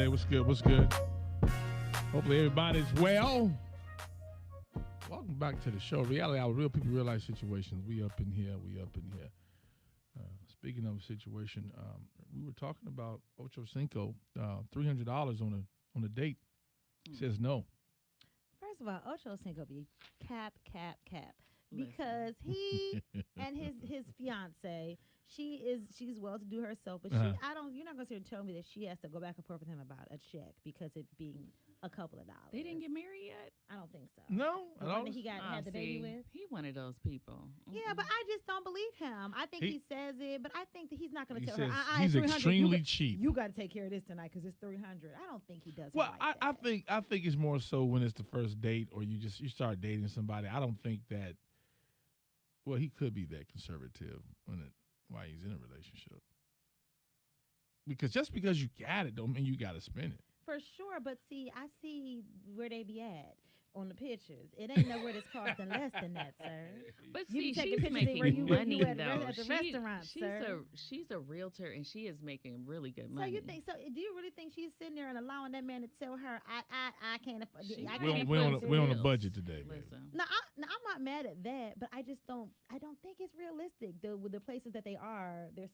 Friday. What's good? What's good? Hopefully everybody's well. Welcome back to the show. Reality Hour, real people, real life situations. We up in here. Speaking of a situation, we were talking about Ocho Cinco, $300 on a date. He says no. First of all, Ocho Cinco be cap. Because he and his fiance, she's well to do herself, but you're not gonna sit and tell me that she has to go back and forth with him about a check because it being a couple of dollars. They didn't get married yet? I don't think so. No, the one that he had the baby with. He one of those people. Yeah, but I just don't believe him. I think he says it, but I think that he's not going to tell says her. He's extremely cheap. You got to take care of this tonight because it's $300. I don't think he does. Well, like I think it's more so when it's the first date or you start dating somebody. I don't think that. Well, he could be that conservative while he's in a relationship. Because just because you got it don't mean you got to spend it. For sure, but see, I see where they be at on the pictures. It ain't nowhere that's costing less than that, sir. But you see, she's making money though. At the restaurant, sir. She's a realtor and she is making really good money. So you think? So do you really think she's sitting there and allowing that man to tell her, I can't afford? We're on a budget today, man. No, I'm not mad at that, but I don't think it's realistic. With the places that they're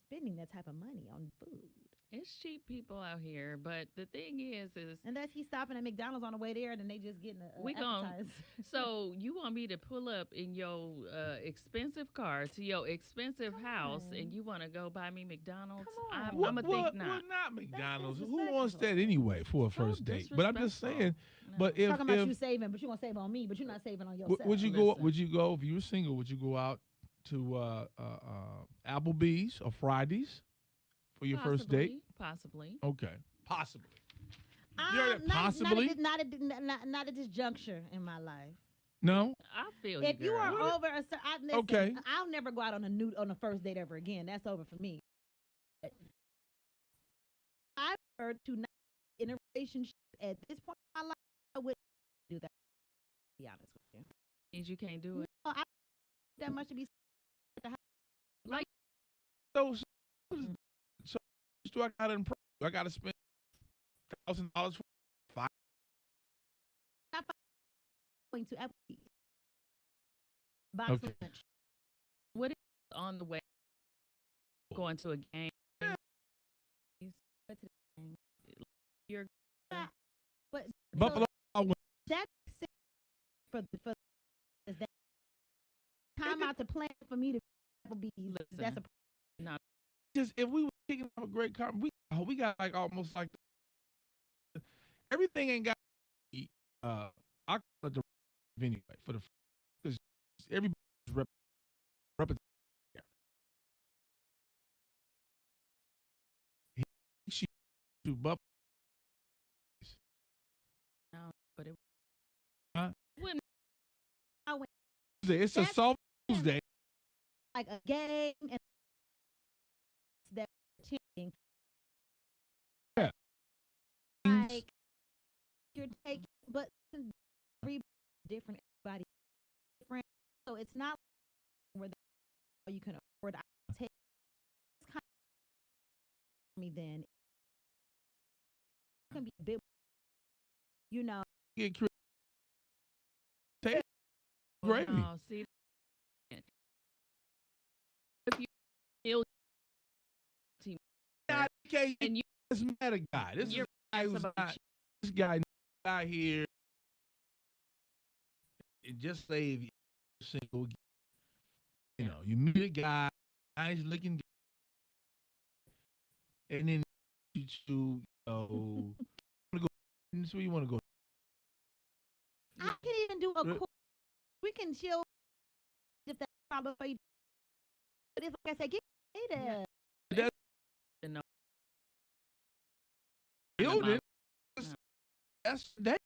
spending that type of money on food. It's cheap people out here, but the thing is unless he's stopping at McDonald's on the way there, and they just getting appetizer. So you want me to pull up in your expensive car to your expensive house, and you want to go buy me McDonald's? I'm gonna think not. Well, not McDonald's. Who wants that anyway for a first date? But I'm just saying. No. But if talking about you saving, but you want to save on me, but you're not saving on yourself. Would you go? Would you go if you were single? Would you go out to Applebee's or Fridays? For your first date? Possibly. Okay. Possibly. Possibly? Not at this juncture in my life. No? I feel if you are over a certain... Okay. I'll never go out on a first date ever again. That's over for me. I prefer to not be in a relationship at this point in my life. I wouldn't do that, to be honest with you. Means you can't do it? No, I that much to be... Like... So do I got to I got to spend $1,000 for 5? Going to Applebee's. Okay. Lunch. What is on the way? Going to a game? You're but Buffalo. That's for that time out to plan for me to Applebee's. That's a not. Just if we were kicking off a great car, we got like almost like everything ain't got. I call it the anyway for the because everybody's repetition. She to Buffalo. No, but it. Wouldn't. It's a soft Tuesday. Like a game and. That changing. Yeah. Like you're taking, but every different, everybody different. So it's not where you can afford. I take it's kind of me then. It can be a bit, you know. Get take gravy. Oh, see, if you feel. And you just met a guy. This guy here. And just say if you're single, you know, you meet a guy, nice looking guy, and then you want to go. That's where you want to go. I can even do a cool. We can chill if that's a problem for you. But it's like I said, get later. Building. That's. But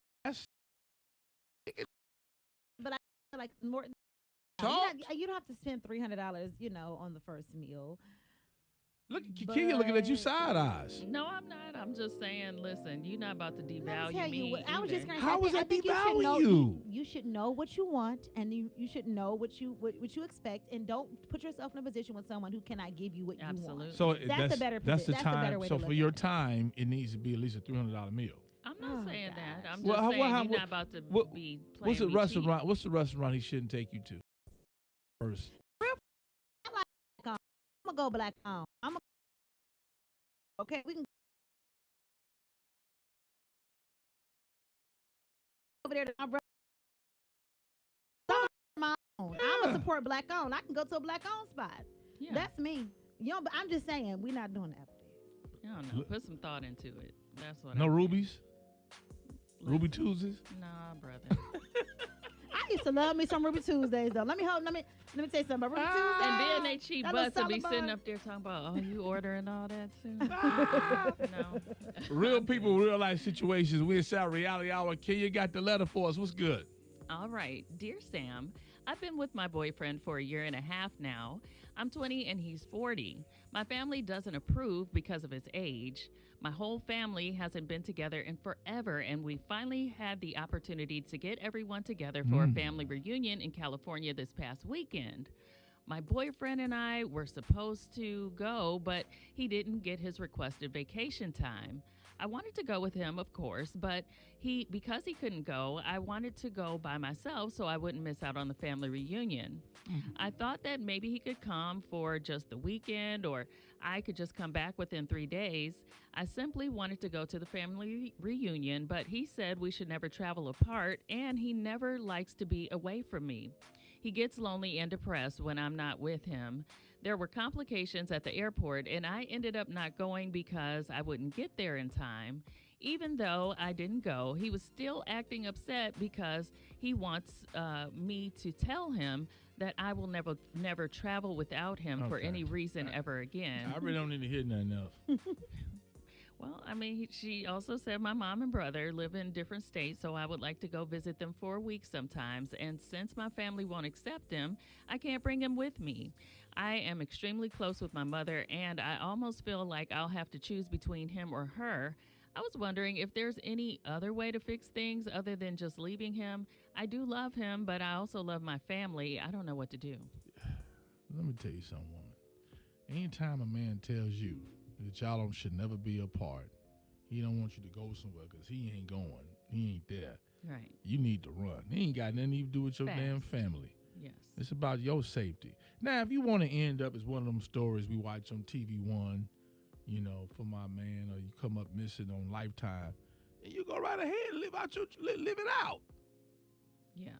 I feel like more. You don't have to spend $300, on the first meal. Look, Kenya looking at you side eyes. No, I'm not. I'm just saying, listen, you're not about to Let me devalue tell you, me I was just either. going to say, How was I that think you should know. devaluing you? You should know what you want, and you should know what you expect, and don't put yourself in a position with someone who cannot give you what you want. Absolutely. So That's a better that's the that's a time. better way So to for look your at it. time, it needs to be at least a $300 meal. I'm not Oh, saying that. I'm Well, just how- saying how- you're what- not about to what- be playing What's the me restaurant? cheap. What's the restaurant he shouldn't take you to first? I like black on. I'm gonna go black on. Okay. We can go over there to my brother. I'm gonna support black on. I can go to a black on spot. Yeah. That's me. You know, but I'm just saying we're not doing that. I don't know. Put some thought into it. That's what. No I think. rubies, Ruby Listen, Tuesdays. Nah, brother. I used to love me some Ruby Tuesdays though. Let me tell you something about Ruby Tuesdays. And then they cheap That little butts will be salad sitting bar. up there talking about, oh, you ordering all that too? No. Real people, real life situations. We inside Reality Hour. Kenya got the letter for us. What's good? All right. Dear Sam, I've been with my boyfriend for a year and a half now. I'm 20 and he's 40. My family doesn't approve because of his age. My whole family hasn't been together in forever, and we finally had the opportunity to get everyone together for a family reunion in California this past weekend. My boyfriend and I were supposed to go, but he didn't get his requested vacation time. I wanted to go with him, of course, but because he couldn't go, I wanted to go by myself so I wouldn't miss out on the family reunion. I thought that maybe he could come for just the weekend, or I could just come back within 3 days. I simply wanted to go to the family reunion, but he said we should never travel apart, and he never likes to be away from me. He gets lonely and depressed when I'm not with him. There were complications at the airport, and I ended up not going because I wouldn't get there in time. Even though I didn't go, he was still acting upset because he wants me to tell him that I will never travel without him for Okay. any reason ever again. I really don't need to hear nothing else. Well, I mean, she also said my mom and brother live in different states, so I would like to go visit them for a week sometimes. And since my family won't accept him, I can't bring him with me. I am extremely close with my mother, and I almost feel like I'll have to choose between him or her. I was wondering if there's any other way to fix things other than just leaving him. I do love him, but I also love my family. I don't know what to do. Let me tell you something, woman. Anytime a man tells you that y'all should never be apart, he don't want you to go somewhere because he ain't going. He ain't there. Right. You need to run. He ain't got nothing to do with your Facts. damn family. Yes. It's about your safety. Now, if you want to end up as one of them stories we watch on TV One, you know, for my man, or you come up missing on Lifetime, then you go right ahead and live it out. Yeah.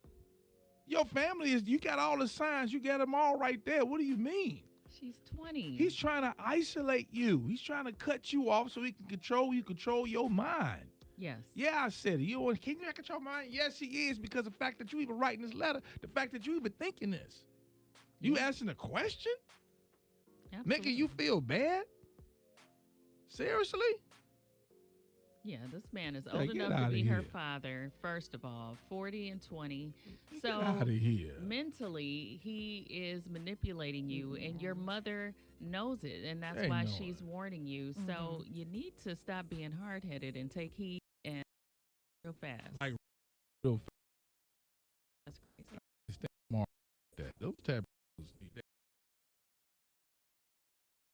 Your family you got all the signs, you got them all right there. What do you mean? She's 20. He's trying to isolate you. He's trying to cut you off so he can control your mind. Yes. Yeah, I said it. Can you not control mine? Yes, he is, because the fact that you even writing this letter, the fact that you even thinking this. You asking a question? Absolutely. Making you feel bad? Seriously? Yeah, this man is Yeah, old get enough to outta be her here. father, first of all, 40 and 20. Get So out of here. mentally, he is manipulating you, and your mother knows it, and that's They why know she's it. warning you. So you need to stop being hard-headed and take heed and real fast. Like, real That's crazy. Stand smart with that. Those tabloids,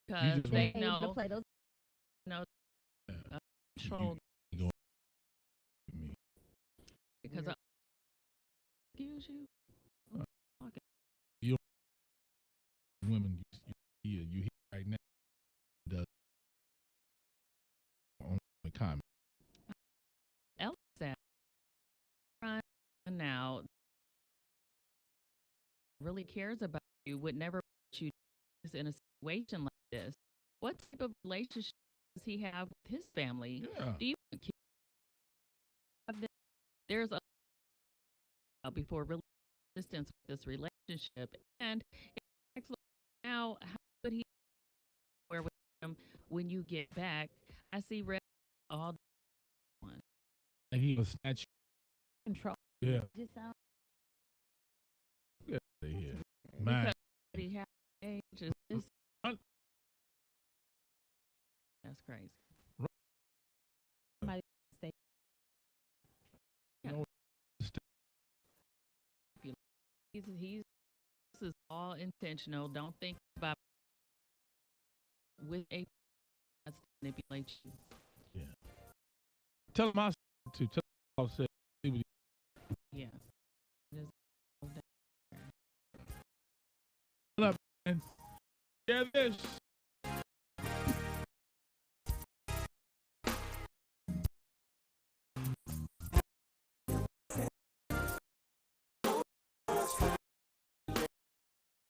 Because just they Able to know play those. control. you go with me. Because I excuse you. Women, you hear right now, does on the comment. Ella said, now really cares about you would never put you in a situation like this. What type of relationship does he have with his family? Yeah. Do you have this? There's a before really distance with this relationship, and now how would he wear with him when you get back? I see red all the one. And he will snatch Control. you. Yeah. Just sound. Get out of here. Man. Because he has age is this crazy. Somebody stay. Yeah. No, He's this is all intentional. Don't think about with a manipulate you. yeah. Tell him I said it too. Tell him I said see what Yeah. he- Yeah, this.